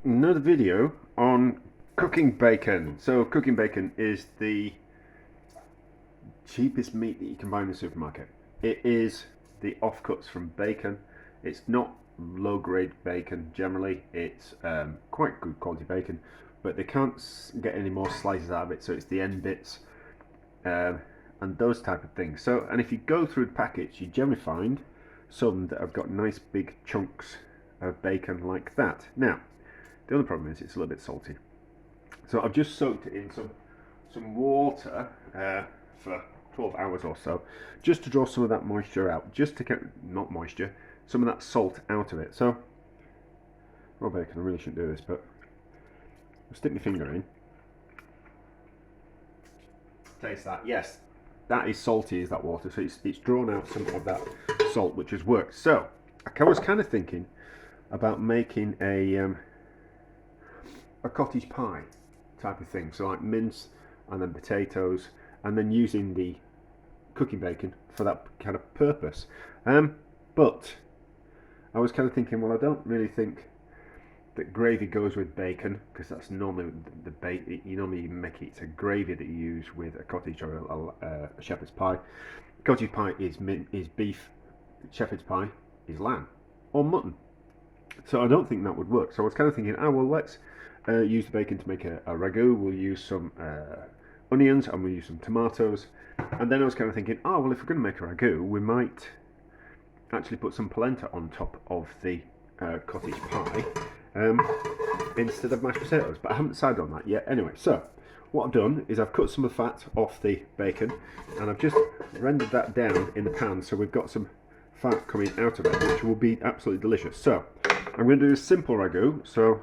Another video on cooking bacon. So cooking bacon is the cheapest meat that you can buy in the supermarket. It is the offcuts from bacon. It's not low grade bacon generally. It's quite good quality bacon, but they can't get any more slices out of it, so it's the end bits and those type of things. So, and if you go through the packets, you generally find some that have got nice big chunks of bacon like that. Now, the only problem is it's a little bit salty. So I've just soaked it in some water for 12 hours or so, just to draw some of that moisture out, just to get, not moisture, some of that salt out of it. So, raw bacon, I really shouldn't do this, but I'll stick my finger in. Taste that. Yes, that is salty, is that water. So it's drawn out some of that salt, which has worked. So I was kind of thinking about making a cottage pie type of thing. So like mince and then potatoes, and then using the cooking bacon for that kind of purpose. But I was kind of thinking, well, I don't really think that gravy goes with bacon, because that's normally the bacon. You normally make it a gravy that you use with a cottage or a shepherd's pie. Cottage pie is beef, shepherd's pie is lamb or mutton. So I don't think that would work. So I was kind of thinking, well, let's use the bacon to make a ragu. We'll use some onions and we'll use some tomatoes. And then I was kind of thinking, well, if we're going to make a ragu, we might actually put some polenta on top of the cottage pie instead of mashed potatoes. But I haven't decided on that yet. Anyway, so what I've done is I've cut some of the fat off the bacon, and I've just rendered that down in the pan, so we've got some fat coming out of it, which will be absolutely delicious. So I'm going to do a simple ragu. So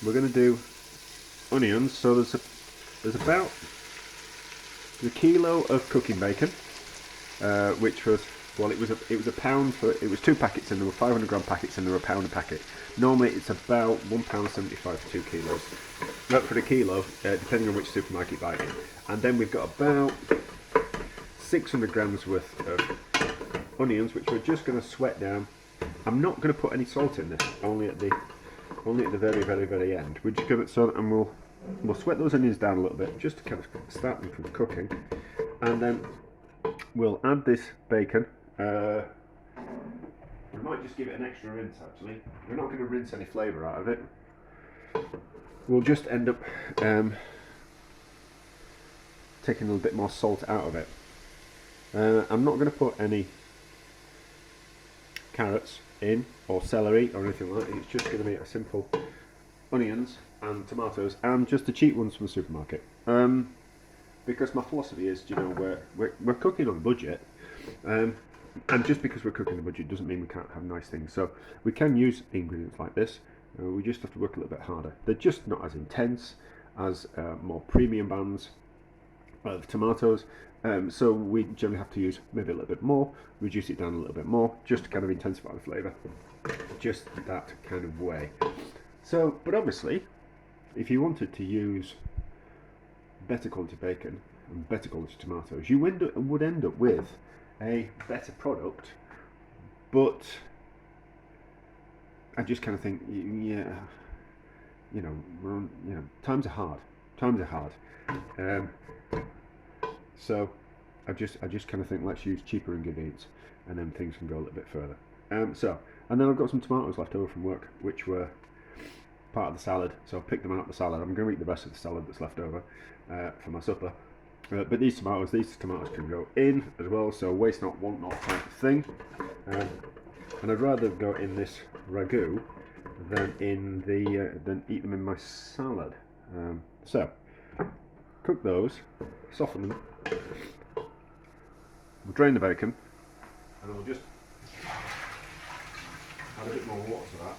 we're going to do onions. So there's about a kilo of cooking bacon, which was, well, it was a pound for, it was 2 packets, and there were 500 gram packets, and there were £1 a packet. Normally it's about £1.75 for 2 kilos, but for the kilo, depending on which supermarket you buy it in. And then we've got about 600 grams worth of onions, which we're just going to sweat down. I'm not going to put any salt in this, only at the very end. We're just going to, so, and we'll sweat those onions down a little bit, just to kind of start them from cooking, and then we'll add this bacon. We might just give it an extra rinse actually. We're not going to rinse any flavour out of it. We'll just end up taking a little bit more salt out of it. I'm not going to put any carrots in, or celery, or anything like that. It's just going to be a simple onions and tomatoes, and just the cheap ones from the supermarket. Because my philosophy is, you know, we're cooking on a budget, and just because we're cooking on a budget doesn't mean we can't have nice things. So we can use ingredients like this. We just have to work a little bit harder. They're just not as intense as more premium brands of tomatoes. So we generally have to use maybe a little bit more, reduce it down a little bit more, just to kind of intensify the flavour. Just that kind of way. So, but obviously, if you wanted to use better quality bacon and better quality tomatoes, you would end up with a better product. But I just kind of think, yeah, you know, times are hard. So I just kind of think, let's use cheaper ingredients, and then things can go a little bit further. And then I've got some tomatoes left over from work, which were part of the salad, so I've picked them out of the salad. I'm going to eat the rest of the salad that's left over for my supper. But these tomatoes can go in as well, so waste not, want not type of thing. And I'd rather go in this ragu than eat them in my salad. So cook those, soften them, we'll drain the bacon, and we'll just add a bit more water to that.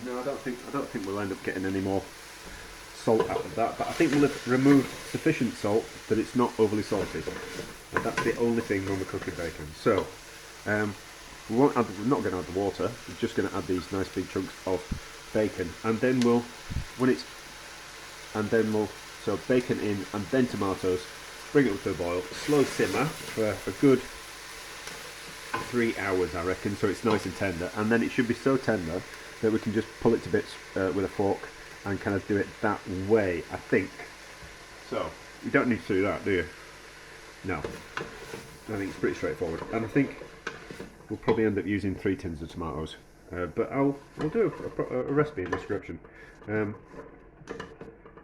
No, I don't think we'll end up getting any more salt out of that, but I think we'll have removed sufficient salt that it's not overly salty. And that's the only thing on the cooking bacon. So we're not going to add the water. We're just going to add these nice big chunks of bacon, and then so bacon in, and then tomatoes, bring it up to a boil, slow simmer for a good 3 hours, I reckon, so it's nice and tender. And then it should be so tender that we can just pull it to bits with a fork and kind of do it that way, I think. So, you don't need to do that, do you? No. I think it's pretty straightforward. And I think we'll probably end up using 3 tins of tomatoes. But we'll do a recipe in the description.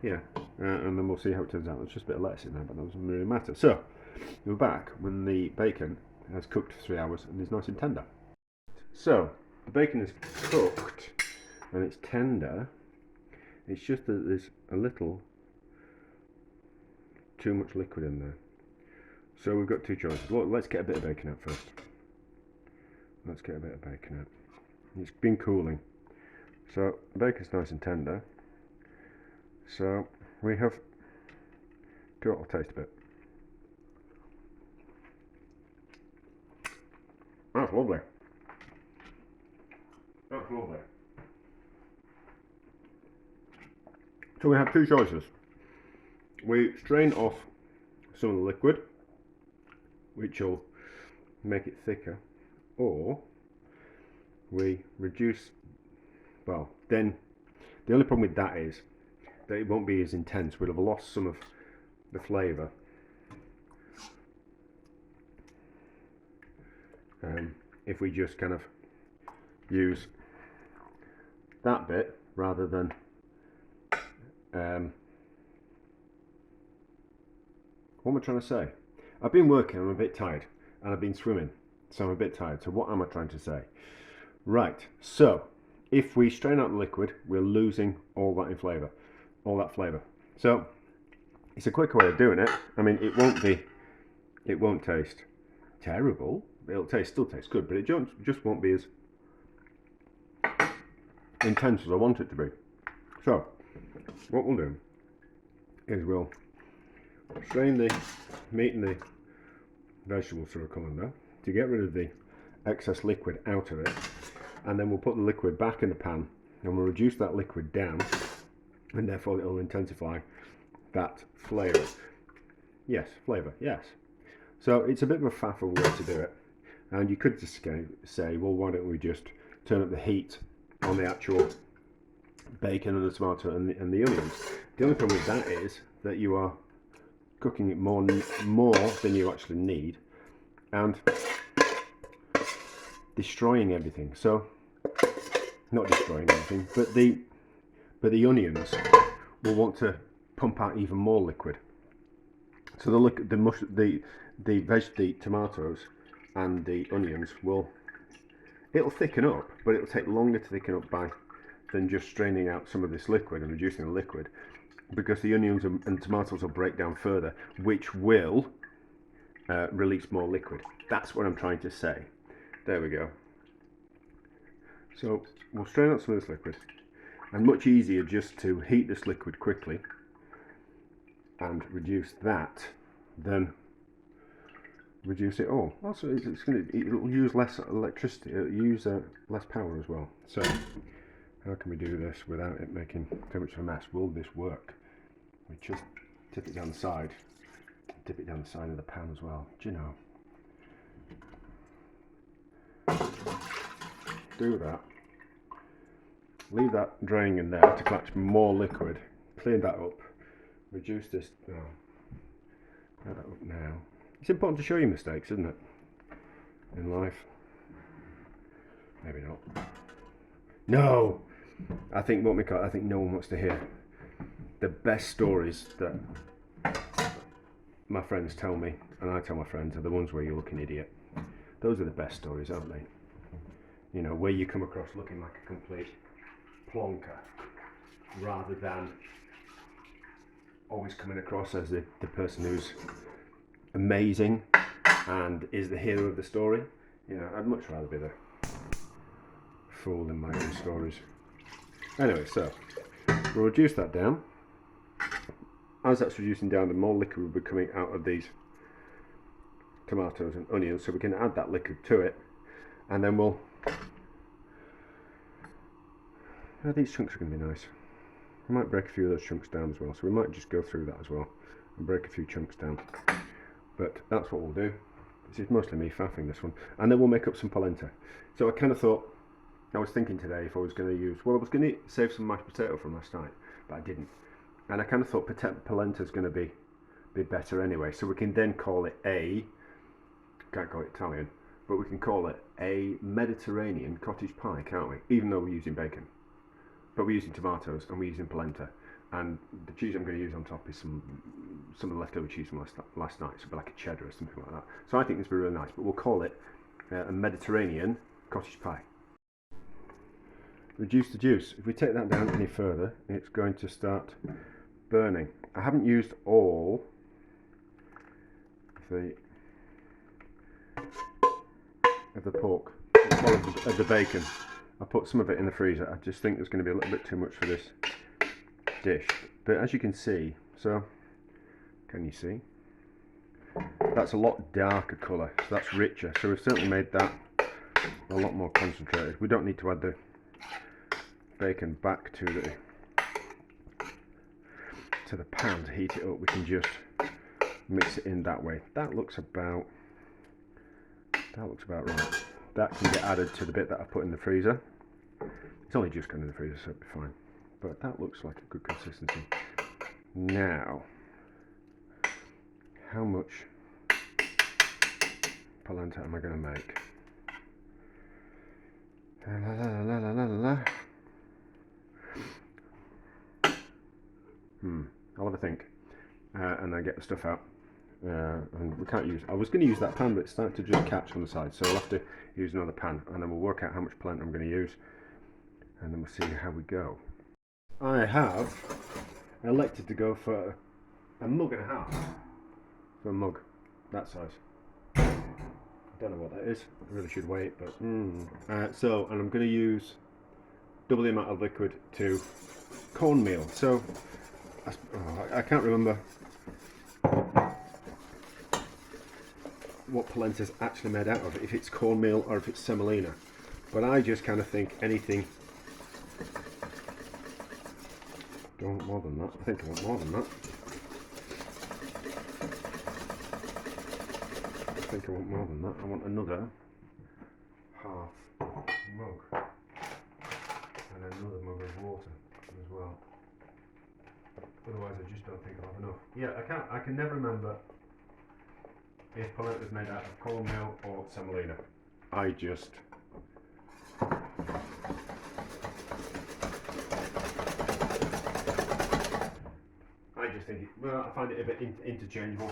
Yeah, and then we'll see how it turns out. There's just a bit of lettuce in there, but that doesn't really matter. So, we're back when the bacon has cooked for 3 hours and is nice and tender. So, the bacon is cooked and it's tender. It's just that there's a little too much liquid in there. So we've got 2 choices. Look, let's get a bit of bacon out first. Let's get a bit of bacon out. It's been cooling. So the bacon's nice and tender. So we have do it, I'll taste a bit. That's lovely. That's lovely. So we have 2 choices. We strain off some of the liquid, which will make it thicker, or we reduce, well, then the only problem with that is that it won't be as intense. We'll have lost some of the flavour. If we just kind of use that bit rather than what am I trying to say? I've been working, I'm a bit tired, and I've been swimming, so I'm a bit tired. So what am I trying to say? Right, so if we strain out the liquid, we're losing all that in flavour, all that flavour. So it's a quicker way of doing it. I mean, it won't taste terrible. It'll still taste good, but it just won't be as intense as I want it to be. So what we'll do is we'll strain the meat and the vegetables through a colander to get rid of the excess liquid out of it, and then we'll put the liquid back in the pan and we'll reduce that liquid down, and therefore it will intensify that flavour. Yes, flavour, yes. So it's a bit of a faffle way to do it, and you could just say, well, why don't we just turn up the heat on the actual bacon and the tomato and the onions. The only problem with that is that you are cooking it more than you actually need and destroying everything. So not destroying everything, but the onions will want to pump out even more liquid. So the tomatoes and the onions it'll thicken up, but it'll take longer to thicken up than just straining out some of this liquid and reducing the liquid, because the onions and tomatoes will break down further, which will release more liquid. That's what I'm trying to say. There we go. So we'll strain out some of this liquid, and much easier just to heat this liquid quickly and reduce that than reduce it all. Also, it'll use less electricity, it'll use less power as well. So how can we do this without it making too much of a mess? Will this work? We just dip it down the side of the pan as well. Do you know? Do that. Leave that draining in there to catch more liquid. Clean that up. Reduce this. Oh, clean that up now. It's important to show your mistakes, isn't it? In life. Maybe not. No! I think no one wants to hear the best stories that my friends tell me, and I tell my friends, are the ones where you look an idiot. Those are the best stories, aren't they? You know, where you come across looking like a complete plonker, rather than always coming across as the person who's amazing and is the hero of the story. You know, I'd much rather be the fool in my own stories. Anyway, so we'll reduce that down. As that's reducing down, the more liquid will be coming out of these tomatoes and onions, so we can add that liquid to it, and then we'll these chunks are going to be nice. We might break a few of those chunks down as well, so we might just go through that as well and break a few chunks down. But that's what we'll do. This is mostly me faffing this one, and then we'll make up some polenta. So I kind of thought, I was thinking today if I was going to use, well, I was going to save some mashed potato from last night, but I didn't. And I kind of thought polenta is going to be better anyway, so we can then call it can't call it Italian, but we can call it a Mediterranean cottage pie, can't we? Even though we're using bacon, but we're using tomatoes and we're using polenta, and the cheese I'm going to use on top is some of the leftover cheese from last night, so it'll be like a cheddar or something like that. So I think this will be really nice, but we'll call it a Mediterranean cottage pie. Reduce the juice. If we take that down any further, it's going to start burning. I haven't used all of the pork, of the bacon. I put some of it in the freezer. I just think there's going to be a little bit too much for this dish. But as you can see, so can you see? That's a lot darker colour, so that's richer. So we've certainly made that a lot more concentrated. We don't need to add the bacon back to the pan to heat it up. We can just mix it in that way. That looks about right. That can get added to the bit that I put in the freezer. It's only just gone in the freezer, so it'll be fine. But that looks like a good consistency. Now, how much polenta am I going to make? I'll have a think, and then get the stuff out. And we can't use. I was going to use that pan, but it's starting to just catch on the side, so I'll have to use another pan, and then we'll work out how much polenta I'm going to use, and then we'll see how we go. I have elected to go for a mug and a half. For a mug that size. I don't know what that is. I really should weigh it, but and I'm going to use double the amount of liquid to cornmeal. So I can't remember what polenta is actually made out of, if it's cornmeal or if it's semolina, but I just kind of think anything. Don't want more than that. I think I want more than that. I think I want more than that. I want another half mug and another mug of water as well. Otherwise, I just don't think I'll have enough. Yeah, I can never remember if polenta is made out of cornmeal or semolina. I just think I find it a bit interchangeable.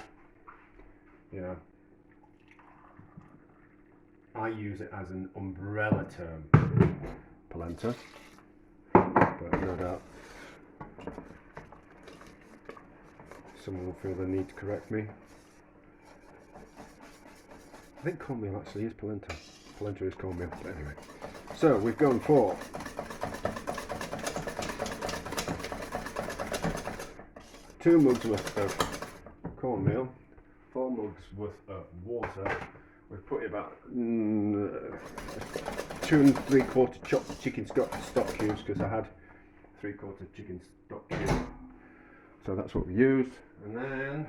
You know, I use it as an umbrella term, polenta, but no doubt someone will feel the need to correct me. I think cornmeal actually is polenta. Polenta is cornmeal, but anyway. So we've gone for 2 mugs worth of cornmeal, 4 mugs worth of water. We've put about 2 3/4 chopped chicken stock cubes, because I had 3/4 chicken stock cubes. So that's what we used. And then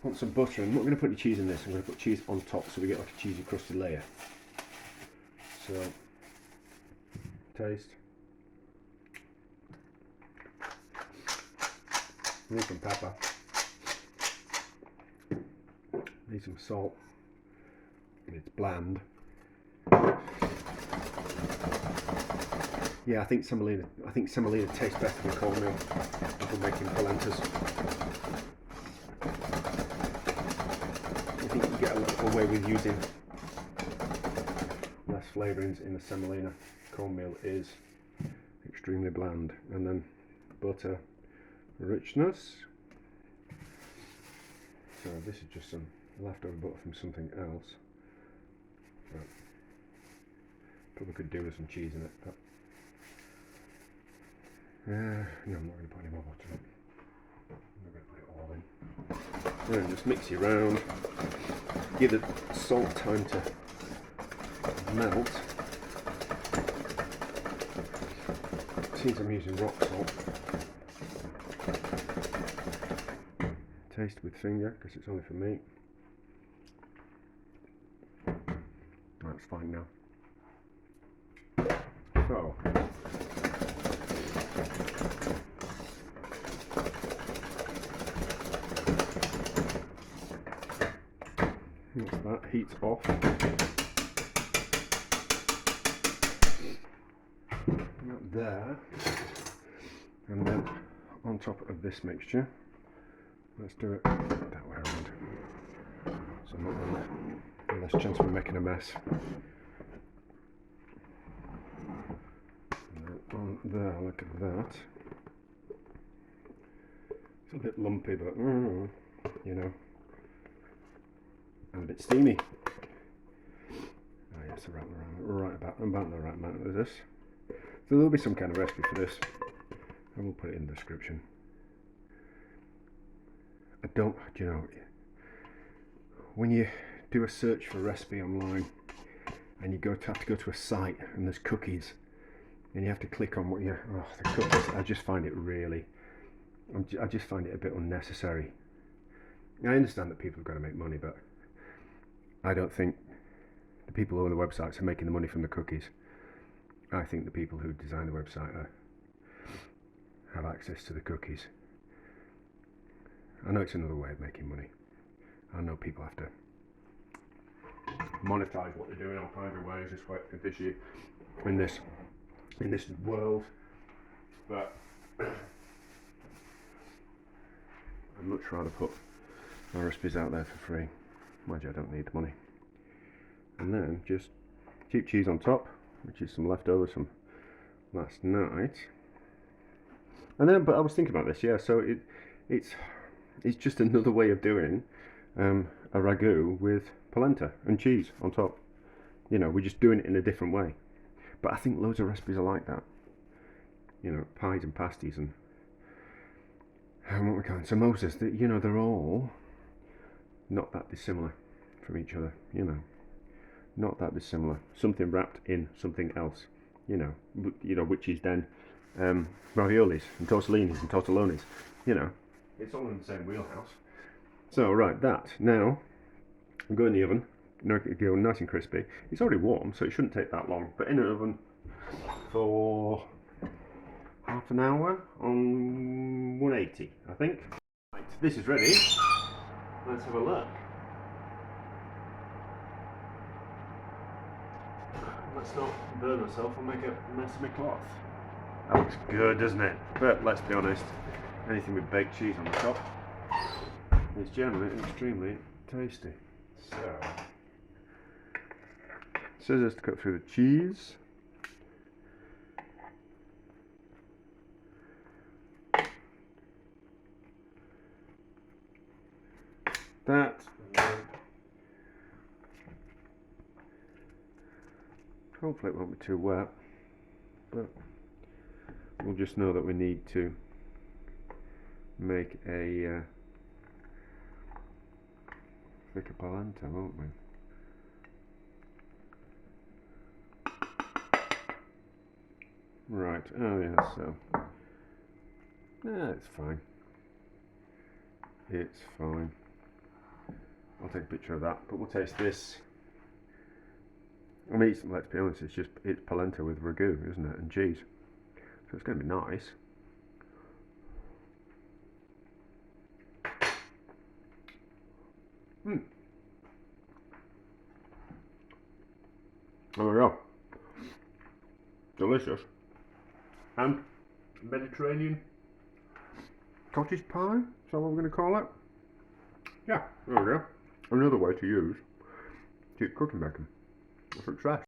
want some butter, and I'm not going to put any cheese in this. I'm going to put cheese on top so we get like a cheesy crusty layer. So taste. Need some pepper. Need some salt. It's bland. Yeah, I think semolina tastes better than cornmeal if we're making polentas. I think you get away with using less flavourings in the semolina. Cornmeal is extremely bland. And then butter richness. So this is just some leftover butter from something else. Right. Probably could do with some cheese in it, but no, I'm not going to put any more butter in. I'm not going to put it all in. And just mix it around. Give the salt time to melt. Since I'm using rock salt. taste with finger because it's only for me. That's fine now. So, once that heats off, that there, and then on top of this mixture, let's do it that way around, so not really less chance of making a mess. And then on there, look at that. It's a bit lumpy, but you know, and a bit steamy. Oh yes, about the right amount of this. So there'll be some kind of recipe for this, and we'll put it in the description. You know, when you do a search for a recipe online, and you have to go to a site, and there's cookies, and you have to click on what the cookies. I just find it a bit unnecessary. I understand that people have got to make money, but I don't think the people who own the websites are making the money from the cookies. I think the people who design the website have access to the cookies. I know it's another way of making money. I know people have to monetize what they're doing all kinds of ways in this world, but I'd much rather put my recipes out there for free. Mind you, I don't need the money. And then just cheap cheese on top, which is some leftovers from last night. And then, but I was thinking about this, yeah. So it's just another way of doing a ragu with polenta and cheese on top. You know, we're just doing it in a different way. But I think loads of recipes are like that. You know, pies and pasties and what we call it, samosas. You know, they're all not that dissimilar from each other. You know, not that dissimilar. Something wrapped in something else. You know, which is then raviolis and tortellinis and tortellonis. You know, it's all in the same wheelhouse. So right, that now I'll go in the oven. Go nice and crispy. It's already warm, so it shouldn't take that long. But in an oven for half an hour on 180, I think. Right, this is ready. Let's have a look. Let's not burn ourselves or make a mess of my cloth. That looks good, doesn't it? But let's be honest, anything with baked cheese on the top is generally extremely tasty. So, scissors to cut through the cheese. That. Hopefully it won't be too wet, but we'll just know that we need to make a thicker polenta, won't we? Right, oh yeah, so it's fine. It's fine. I'll take a picture of that, but we'll taste this. I mean, let's be honest, it's polenta with ragu, isn't it, and cheese. So it's going to be nice. There we go. Delicious. And Mediterranean cottage pie, is that what we're going to call it? Yeah, there we go. Another way to use cheap cooking bacon. Success.